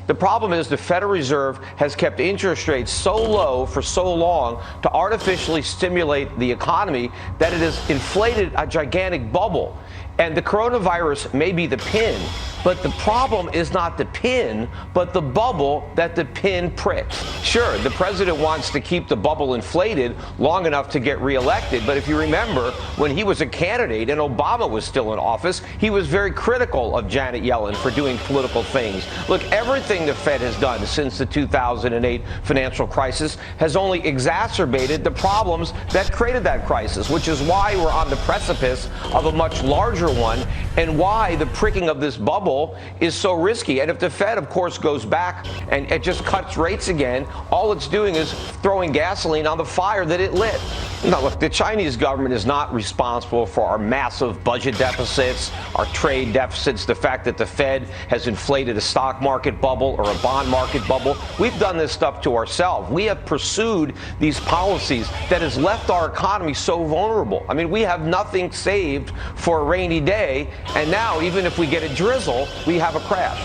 The problem is the Federal Reserve has kept interest rates so low for so long to artificially stimulate the economy that it has inflated a gigantic bubble. And the coronavirus may be the pin, but the problem is not the pin, but the bubble that the pin pricks. Sure, the president wants to keep the bubble inflated long enough to get reelected, but if you remember, when he was a candidate and Obama was still in office, he was very critical of Janet Yellen for doing political things. Look, everything the Fed has done since the 2008 financial crisis has only exacerbated the problems that created that crisis, which is why we're on the precipice of a much larger one and why the pricking of this bubble is so risky. And if the Fed, of course, goes back and it just cuts rates again, all it's doing is throwing gasoline on the fire that it lit. Now, look, the Chinese government is not responsible for our massive budget deficits, our trade deficits, the fact that the Fed has inflated a stock market bubble or a bond market bubble. We've done this stuff to ourselves. We have pursued these policies that has left our economy so vulnerable. I mean, we have nothing saved for a rainy day, and now even if we get a drizzle, we have a crash.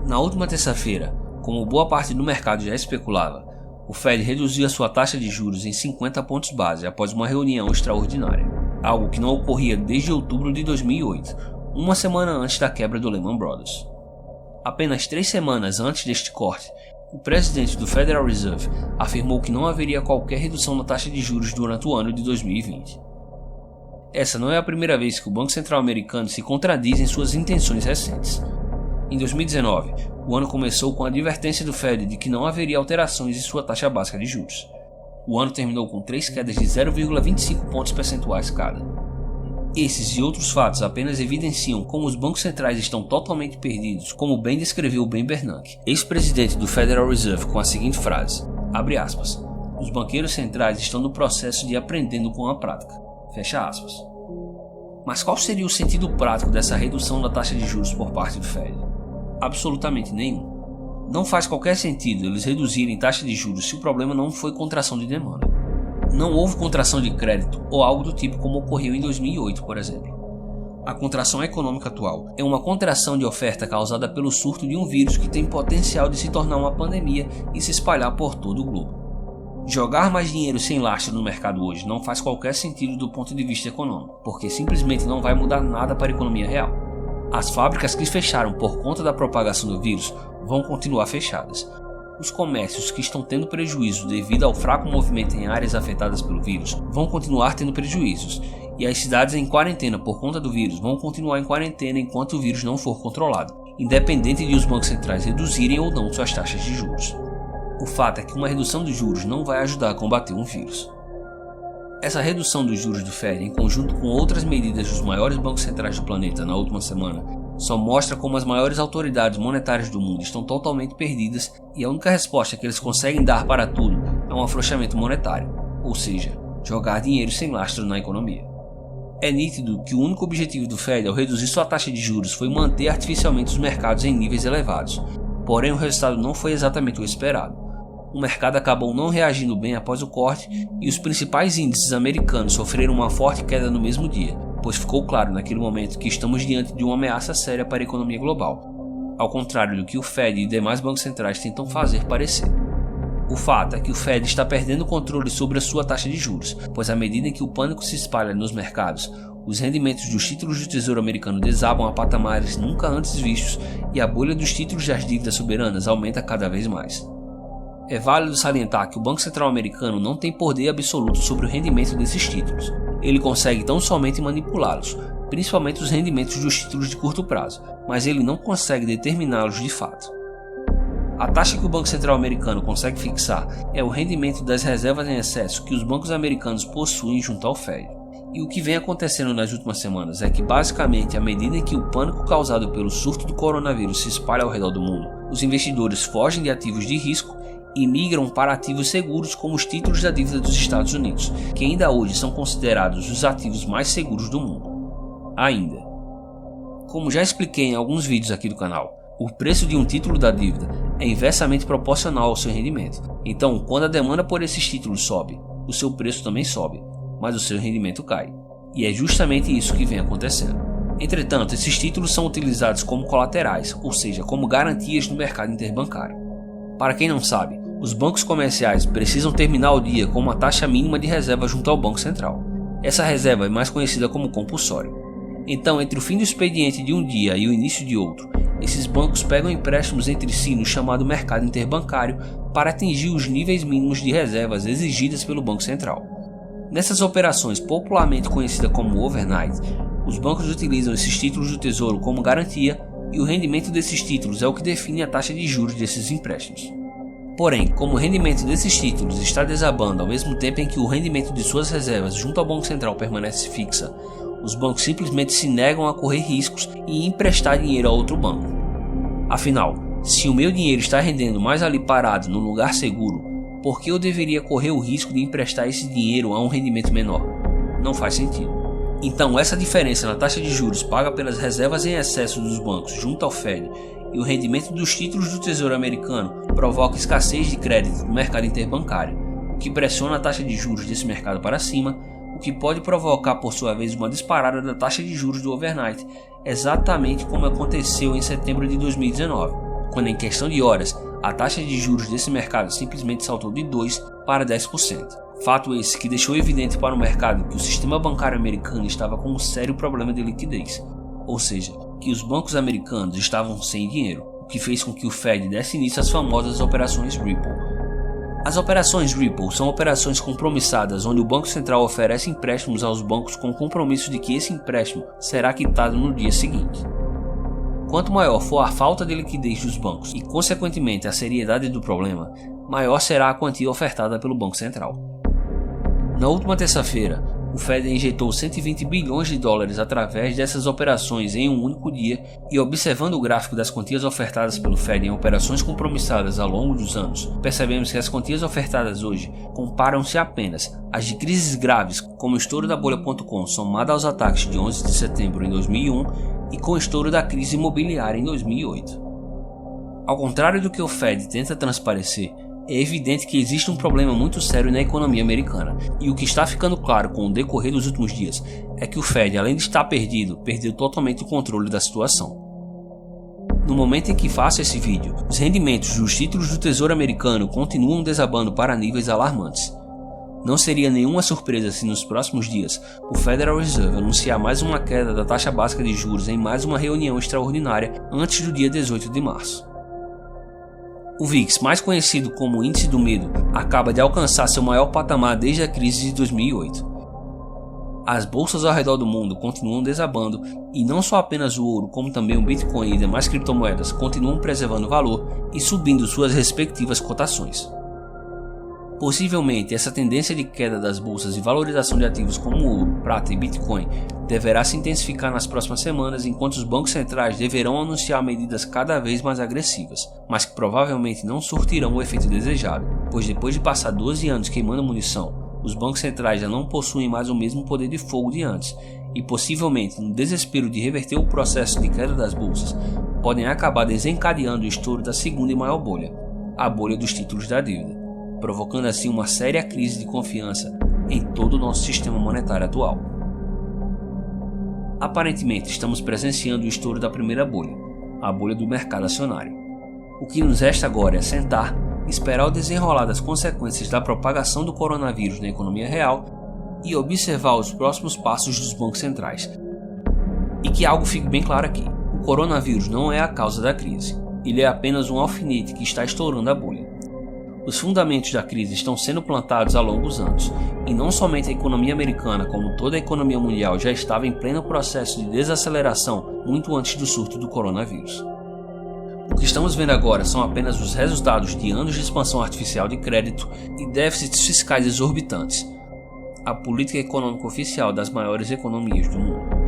Na última terça-feira, como boa parte do mercado já especulava, o Fed reduziu a sua taxa de juros em 50 pontos base após uma reunião extraordinária, algo que não ocorria desde outubro de 2008, uma semana antes da quebra do Lehman Brothers. Apenas 3 semanas antes deste corte, o presidente do Federal Reserve afirmou que não haveria qualquer redução na taxa de juros durante o ano de 2020. Essa não é a primeira vez que o Banco Central americano se contradiz em suas intenções recentes. Em 2019, o ano começou com a advertência do Fed de que não haveria alterações em sua taxa básica de juros. O ano terminou com 3 quedas de 0,25 pontos percentuais cada. Esses e outros fatos apenas evidenciam como os bancos centrais estão totalmente perdidos, como bem descreveu Ben Bernanke, ex-presidente do Federal Reserve, com a seguinte frase, abre aspas, os banqueiros centrais estão no processo de aprendendo com a prática, fecha aspas. Mas qual seria o sentido prático dessa redução da taxa de juros por parte do Fed? Absolutamente nenhum. Não faz qualquer sentido eles reduzirem taxa de juros se o problema não foi contração de demanda. Não houve contração de crédito ou algo do tipo como ocorreu em 2008, por exemplo. A contração econômica atual é uma contração de oferta causada pelo surto de um vírus que tem potencial de se tornar uma pandemia e se espalhar por todo o globo. Jogar mais dinheiro sem lastro no mercado hoje não faz qualquer sentido do ponto de vista econômico, porque simplesmente não vai mudar nada para a economia real. As fábricas que fecharam por conta da propagação do vírus vão continuar fechadas. Os comércios que estão tendo prejuízo devido ao fraco movimento em áreas afetadas pelo vírus vão continuar tendo prejuízos, e as cidades em quarentena por conta do vírus vão continuar em quarentena enquanto o vírus não for controlado, independente de os bancos centrais reduzirem ou não suas taxas de juros. O fato é que uma redução dos juros não vai ajudar a combater um vírus. Essa redução dos juros do Fed, em conjunto com outras medidas dos maiores bancos centrais do planeta na última semana, só mostra como as maiores autoridades monetárias do mundo estão totalmente perdidas e a única resposta que eles conseguem dar para tudo é um afrouxamento monetário, ou seja, jogar dinheiro sem lastro na economia. É nítido que o único objetivo do Fed ao reduzir sua taxa de juros foi manter artificialmente os mercados em níveis elevados, porém o resultado não foi exatamente o esperado. O mercado acabou não reagindo bem após o corte e os principais índices americanos sofreram uma forte queda no mesmo dia, pois ficou claro naquele momento que estamos diante de uma ameaça séria para a economia global, ao contrário do que o Fed e demais bancos centrais tentam fazer parecer. O fato é que o Fed está perdendo o controle sobre a sua taxa de juros, pois à medida em que o pânico se espalha nos mercados, os rendimentos dos títulos do Tesouro americano desabam a patamares nunca antes vistos e a bolha dos títulos das dívidas soberanas aumenta cada vez mais. É válido salientar que o Banco Central americano não tem poder absoluto sobre o rendimento desses títulos. Ele consegue tão somente manipulá-los, principalmente os rendimentos dos títulos de curto prazo, mas ele não consegue determiná-los de fato. A taxa que o Banco Central americano consegue fixar é o rendimento das reservas em excesso que os bancos americanos possuem junto ao Fed. E o que vem acontecendo nas últimas semanas é que, basicamente, à medida em que o pânico causado pelo surto do coronavírus se espalha ao redor do mundo, os investidores fogem de ativos de risco e migram para ativos seguros como os títulos da dívida dos Estados Unidos, que ainda hoje são considerados os ativos mais seguros do mundo. Ainda. Como já expliquei em alguns vídeos aqui do canal, o preço de um título da dívida é inversamente proporcional ao seu rendimento. Então, quando a demanda por esses títulos sobe, o seu preço também sobe, mas o seu rendimento cai. E é justamente isso que vem acontecendo. Entretanto, esses títulos são utilizados como colaterais, ou seja, como garantias no mercado interbancário. Para quem não sabe, os bancos comerciais precisam terminar o dia com uma taxa mínima de reserva junto ao Banco Central. Essa reserva é mais conhecida como compulsório. Então, entre o fim do expediente de um dia e o início de outro, esses bancos pegam empréstimos entre si no chamado mercado interbancário para atingir os níveis mínimos de reservas exigidas pelo Banco Central. Nessas operações popularmente conhecidas como overnight, os bancos utilizam esses títulos do Tesouro como garantia e o rendimento desses títulos é o que define a taxa de juros desses empréstimos. Porém, como o rendimento desses títulos está desabando ao mesmo tempo em que o rendimento de suas reservas junto ao Banco Central permanece fixa, os bancos simplesmente se negam a correr riscos e emprestar dinheiro a outro banco. Afinal, se o meu dinheiro está rendendo mais ali parado num lugar seguro, por que eu deveria correr o risco de emprestar esse dinheiro a um rendimento menor? Não faz sentido. Então, essa diferença na taxa de juros paga pelas reservas em excesso dos bancos junto ao Fed e o rendimento dos títulos do Tesouro americano provoca escassez de crédito no mercado interbancário, o que pressiona a taxa de juros desse mercado para cima, o que pode provocar por sua vez uma disparada da taxa de juros do overnight, exatamente como aconteceu em setembro de 2019, quando em questão de horas a taxa de juros desse mercado simplesmente saltou de 2% para 10%. Fato esse que deixou evidente para o mercado que o sistema bancário americano estava com um sério problema de liquidez, ou seja, que os bancos americanos estavam sem dinheiro, o que fez com que o Fed desse início às famosas operações Ripple. As operações Ripple são operações compromissadas onde o Banco Central oferece empréstimos aos bancos com o compromisso de que esse empréstimo será quitado no dia seguinte. Quanto maior for a falta de liquidez dos bancos e, consequentemente, a seriedade do problema, maior será a quantia ofertada pelo Banco Central. Na última terça-feira, o Fed injetou 120 bilhões de dólares através dessas operações em um único dia e, observando o gráfico das quantias ofertadas pelo Fed em operações compromissadas ao longo dos anos, percebemos que as quantias ofertadas hoje comparam-se apenas às de crises graves como o estouro da bolha.com somada aos ataques de 11 de setembro em 2001 e com o estouro da crise imobiliária em 2008. Ao contrário do que o Fed tenta transparecer, é evidente que existe um problema muito sério na economia americana, e o que está ficando claro com o decorrer dos últimos dias é que o Fed, além de estar perdido, perdeu totalmente o controle da situação. No momento em que faço esse vídeo, os rendimentos dos títulos do Tesouro americano continuam desabando para níveis alarmantes. Não seria nenhuma surpresa se nos próximos dias o Federal Reserve anunciar mais uma queda da taxa básica de juros em mais uma reunião extraordinária antes do dia 18 de março. O VIX, mais conhecido como Índice do Medo, acaba de alcançar seu maior patamar desde a crise de 2008. As bolsas ao redor do mundo continuam desabando e não só apenas o ouro, como também o Bitcoin e demais criptomoedas continuam preservando valor e subindo suas respectivas cotações. Possivelmente, essa tendência de queda das bolsas e valorização de ativos como ouro, prata e Bitcoin deverá se intensificar nas próximas semanas, enquanto os bancos centrais deverão anunciar medidas cada vez mais agressivas, mas que provavelmente não surtirão o efeito desejado, pois depois de passar 12 anos queimando munição, os bancos centrais já não possuem mais o mesmo poder de fogo de antes e possivelmente, no desespero de reverter o processo de queda das bolsas, podem acabar desencadeando o estouro da segunda e maior bolha, a bolha dos títulos da dívida, provocando assim uma séria crise de confiança em todo o nosso sistema monetário atual. Aparentemente, estamos presenciando o estouro da primeira bolha, a bolha do mercado acionário. O que nos resta agora é sentar, esperar o desenrolar das consequências da propagação do coronavírus na economia real e observar os próximos passos dos bancos centrais. E que algo fique bem claro aqui: o coronavírus não é a causa da crise, ele é apenas um alfinete que está estourando a bolha. Os fundamentos da crise estão sendo plantados há longos anos, e não somente a economia americana, como toda a economia mundial já estava em pleno processo de desaceleração muito antes do surto do coronavírus. O que estamos vendo agora são apenas os resultados de anos de expansão artificial de crédito e déficits fiscais exorbitantes, a política econômica oficial das maiores economias do mundo.